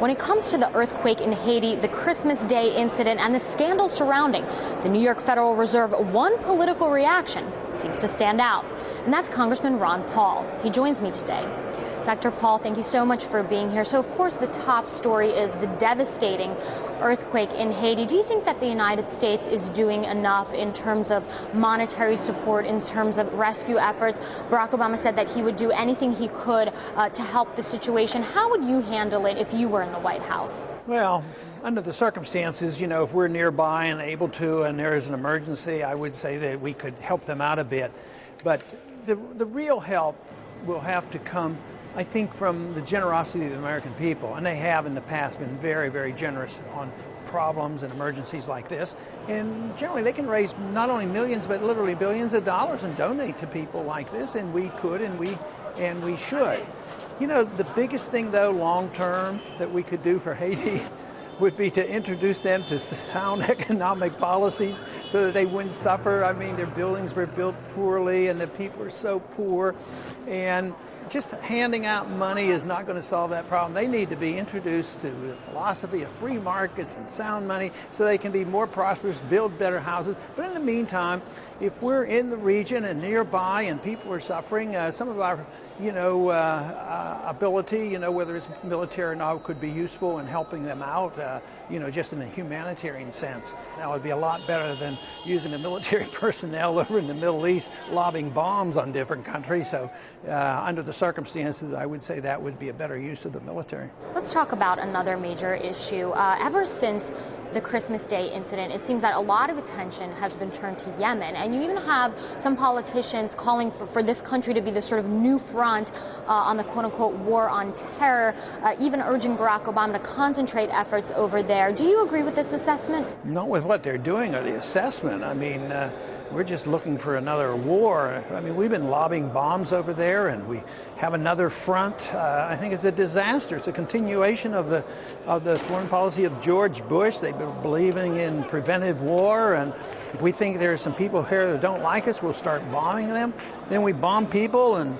When it comes to the earthquake in Haiti, the Christmas Day incident, and the scandal surrounding the New York Federal Reserve, one political reaction seems to stand out, and that's Congressman Ron Paul. He joins me today. Dr. Paul, thank you so much for being here. So, of course, the top story is the devastating earthquake in Haiti. Do you think that the United States is doing enough in terms of monetary support, in terms of rescue efforts? Barack Obama said that he would do anything he could to help the situation. How would you handle it if you were in the White House? Well, under the circumstances, if we're nearby and able to, and there is an emergency, I would say that we could help them out a bit. But the real help will have to come, I think, from the generosity of the American people, and they have in the past been very, very generous on problems and emergencies like this. And generally they can raise not only millions but literally billions of dollars and donate to people like this, and we could and we should. The biggest thing though long term that we could do for Haiti would be to introduce them to sound economic policies so that they wouldn't suffer. I mean, their buildings were built poorly and the people are so poor, and just handing out money is not going to solve that problem. They need to be introduced to the philosophy of free markets and sound money so they can be more prosperous, build better houses. But in the meantime, if we're in the region and nearby and people are suffering, some of our ability, whether it's military or not, could be useful in helping them out, just in a humanitarian sense. That would be a lot better than using the military personnel over in the Middle East lobbing bombs on different countries. So under the circumstances, I would say that would be a better use of the military. Let's talk about another major issue. Ever since the Christmas Day incident, it seems that a lot of attention has been turned to Yemen, and you even have some politicians calling for this country to be the sort of new front on the quote-unquote war on terror, even urging Barack Obama to concentrate efforts over there. Do you agree with this assessment? Not with what they're doing or the assessment. I mean, we're just looking for another war. I mean, we've been lobbing bombs over there, and we have another front. I think it's a disaster. It's a continuation of the foreign policy of George Bush. They've been believing in preventive war, and if we think there are some people here that don't like us, we'll start bombing them. Then we bomb people and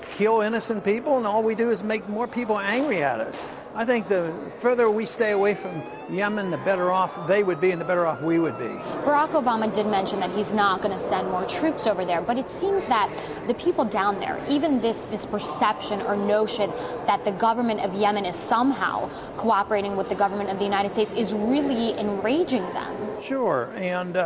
kill innocent people, and all we do is make more people angry at us. I think the further we stay away from Yemen, the better off they would be and the better off we would be. Barack Obama did mention that he's not going to send more troops over there, but it seems that the people down there, even this perception or notion that the government of Yemen is somehow cooperating with the government of the United States is really enraging them. Sure, and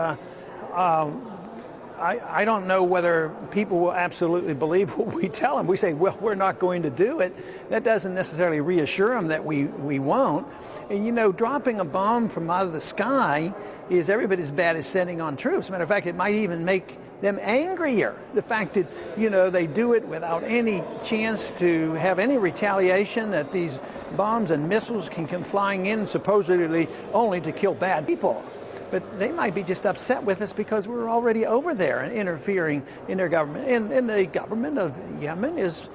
I don't know whether people will absolutely believe what we tell them. We say, well, we're not going to do it. That doesn't necessarily reassure them that we won't. And dropping a bomb from out of the sky is every bit as bad as sending on troops. As a matter of fact, it might even make them angrier. The fact that, they do it without any chance to have any retaliation, that these bombs and missiles can come flying in supposedly only to kill bad people. But they might be just upset with us because we're already over there and interfering in their government. And the government of Yemen is,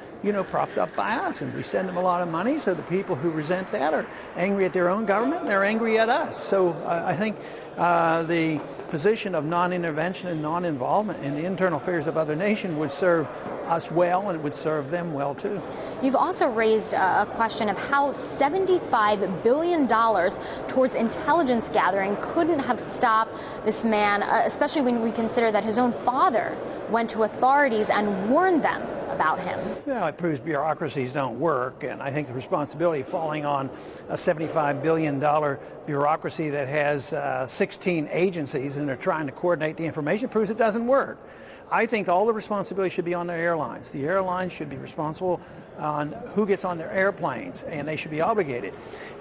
propped up by us, and we send them a lot of money, so the people who resent that are angry at their own government and they're angry at us. So I think the position of non-intervention and non-involvement in the internal affairs of other nations would serve us well, and it would serve them well too. You've also raised a question of how $75 billion towards intelligence gathering couldn't have stopped this man, especially when we consider that his own father went to authorities and warned them about him. Well, it proves bureaucracies don't work, and I think the responsibility falling on a $75 billion bureaucracy that has 16 agencies and they're trying to coordinate the information proves it doesn't work. I think all the responsibility should be on the airlines. The airlines should be responsible on who gets on their airplanes, and they should be obligated.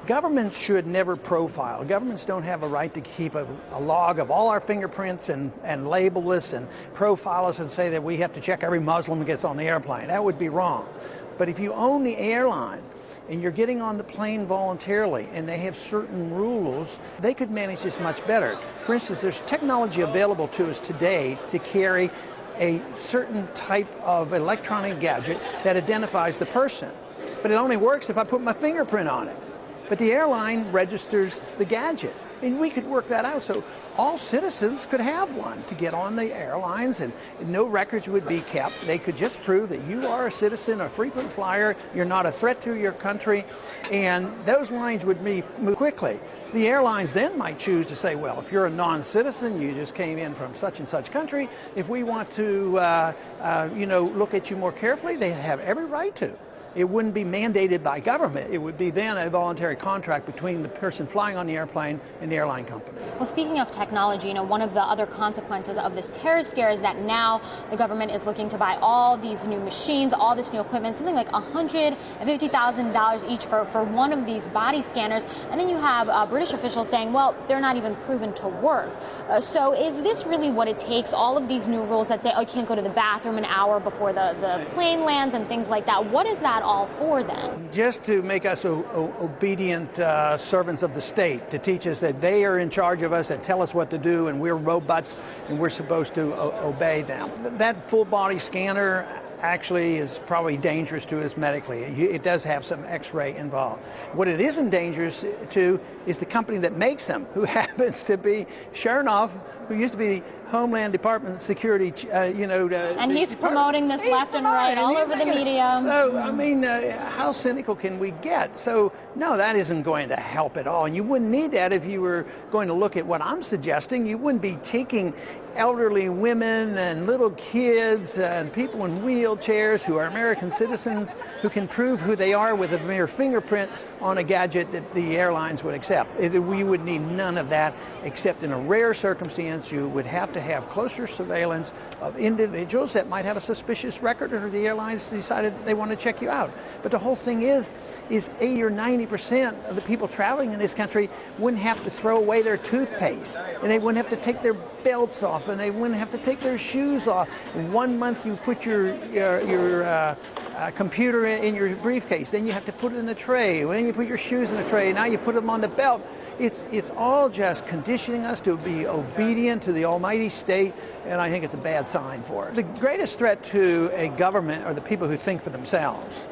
Governments should never profile. Governments don't have a right to keep a log of all our fingerprints and label us and profile us and say that we have to check every Muslim that gets on the airplane. That would be wrong. But if you own the airline and you're getting on the plane voluntarily and they have certain rules, they could manage this much better. For instance, there's technology available to us today to carry a certain type of electronic gadget that identifies the person. But it only works if I put my fingerprint on it. But the airline registers the gadget. And we could work that out so all citizens could have one to get on the airlines, and no records would be kept. They could just prove that you are a citizen, a frequent flyer, you're not a threat to your country, and those lines would move quickly. The airlines then might choose to say, well, if you're a non-citizen, you just came in from such and such country, if we want to look at you more carefully, they have every right to. It wouldn't be mandated by government. It would be then a voluntary contract between the person flying on the airplane and the airline company. Well, speaking of technology, one of the other consequences of this terror scare is that now the government is looking to buy all these new machines, all this new equipment, something like $150,000 each for one of these body scanners. And then you have British officials saying, well, they're not even proven to work. So is this really what it takes? All of these new rules that say, oh, you can't go to the bathroom an hour before the plane lands and things like that. What is that all for then? Just to make us obedient servants of the state, to teach us that they are in charge of us and tell us what to do, and we're robots and we're supposed to obey them. That full body scanner actually is probably dangerous to us medically. It does have some X-ray involved. What it isn't dangerous to is the company that makes them, who happens to be Chernoff, who used to be Homeland Department Security, and he's promoting this left and right all over the media. So, I mean, how cynical can we get? So, no, that isn't going to help at all. And you wouldn't need that if you were going to look at what I'm suggesting. You wouldn't be taking elderly women and little kids and people in wheelchairs who are American citizens who can prove who they are with a mere fingerprint on a gadget that the airlines would accept. We would need none of that, except in a rare circumstance you would have to have closer surveillance of individuals that might have a suspicious record, or the airlines decided they want to check you out. But the whole thing is 80 or 90% of the people traveling in this country wouldn't have to throw away their toothpaste, and they wouldn't have to take their belts off, and they wouldn't have to take their shoes off. In 1 month you put your computer in your briefcase, then you have to put it in the tray, then you put your shoes in the tray, now you put them on the belt. It's all just conditioning us to be obedient to the almighty state, and I think it's a bad sign for us. The greatest threat to a government are the people who think for themselves.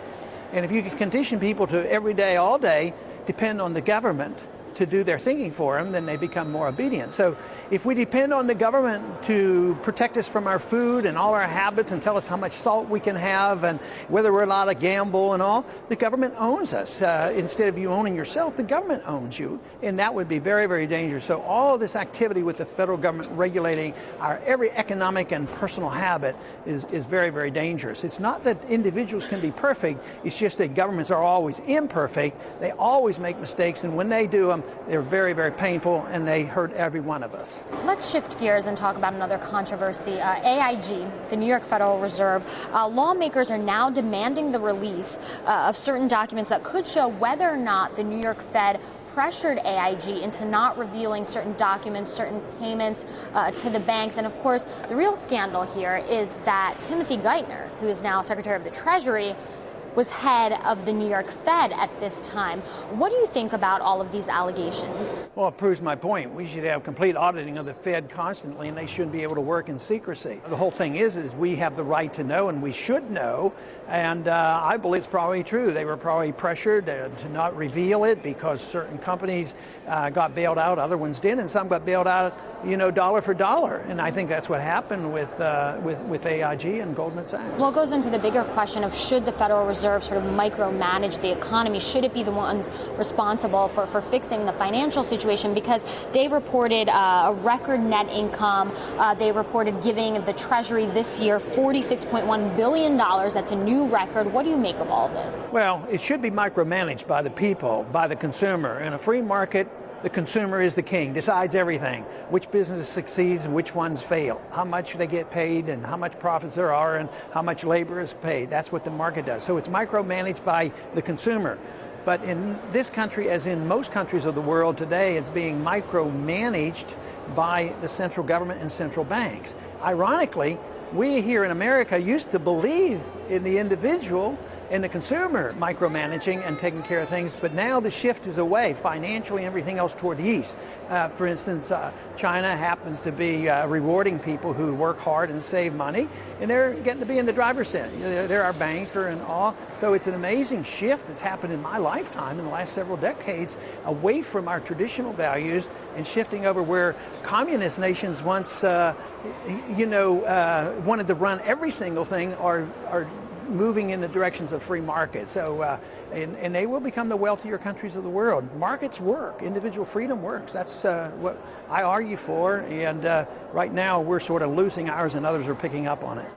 And if you can condition people to every day, all day, depend on the government to do their thinking for them, then they become more obedient. So if we depend on the government to protect us from our food and all our habits and tell us how much salt we can have and whether we're allowed to gamble and all, the government owns us. Instead of you owning yourself, the government owns you, and that would be very, very dangerous. So all of this activity with the federal government regulating our every economic and personal habit is very, very dangerous. It's not that individuals can be perfect, it's just that governments are always imperfect. They always make mistakes, and when they do them, they're very, very painful, and they hurt every one of us. Let's shift gears and talk about another controversy. AIG, the New York Federal Reserve, lawmakers are now demanding the release of certain documents that could show whether or not the New York Fed pressured AIG into not revealing certain documents, certain payments to the banks. And of course, the real scandal here is that Timothy Geithner, who is now Secretary of the Treasury, was head of the New York Fed at this time. What do you think about all of these allegations? Well, it proves my point. We should have complete auditing of the Fed constantly, and they shouldn't be able to work in secrecy. The whole thing is we have the right to know, and we should know, and I believe it's probably true. They were probably pressured to not reveal it because certain companies got bailed out, other ones didn't, and some got bailed out, dollar for dollar. And I think that's what happened with AIG and Goldman Sachs. Well, it goes into the bigger question of should the Federal Reserve sort of micromanage the economy? Should it be the ones responsible for fixing the financial situation? Because they've reported a record net income. They've reported giving the Treasury this year $46.1 billion. That's a new record. What do you make of all this? Well, it should be micromanaged by the people, by the consumer. In a free market, the consumer is the king, decides everything. Which business succeeds and which ones fail. How much they get paid and how much profits there are and how much labor is paid. That's what the market does. So it's micromanaged by the consumer. But in this country, as in most countries of the world today, it's being micromanaged by the central government and central banks. Ironically, we here in America used to believe in the individual and the consumer micromanaging and taking care of things, but now the shift is away, financially and everything else, toward the east. For instance, China happens to be rewarding people who work hard and save money, and they're getting to be in the driver's seat. They're our banker and all. So it's an amazing shift that's happened in my lifetime in the last several decades away from our traditional values and shifting over where communist nations once, wanted to run every single thing are moving in the directions of free market. So, and they will become the wealthier countries of the world. Markets work. Individual freedom works. That's what I argue for. And right now we're sort of losing ours and others are picking up on it.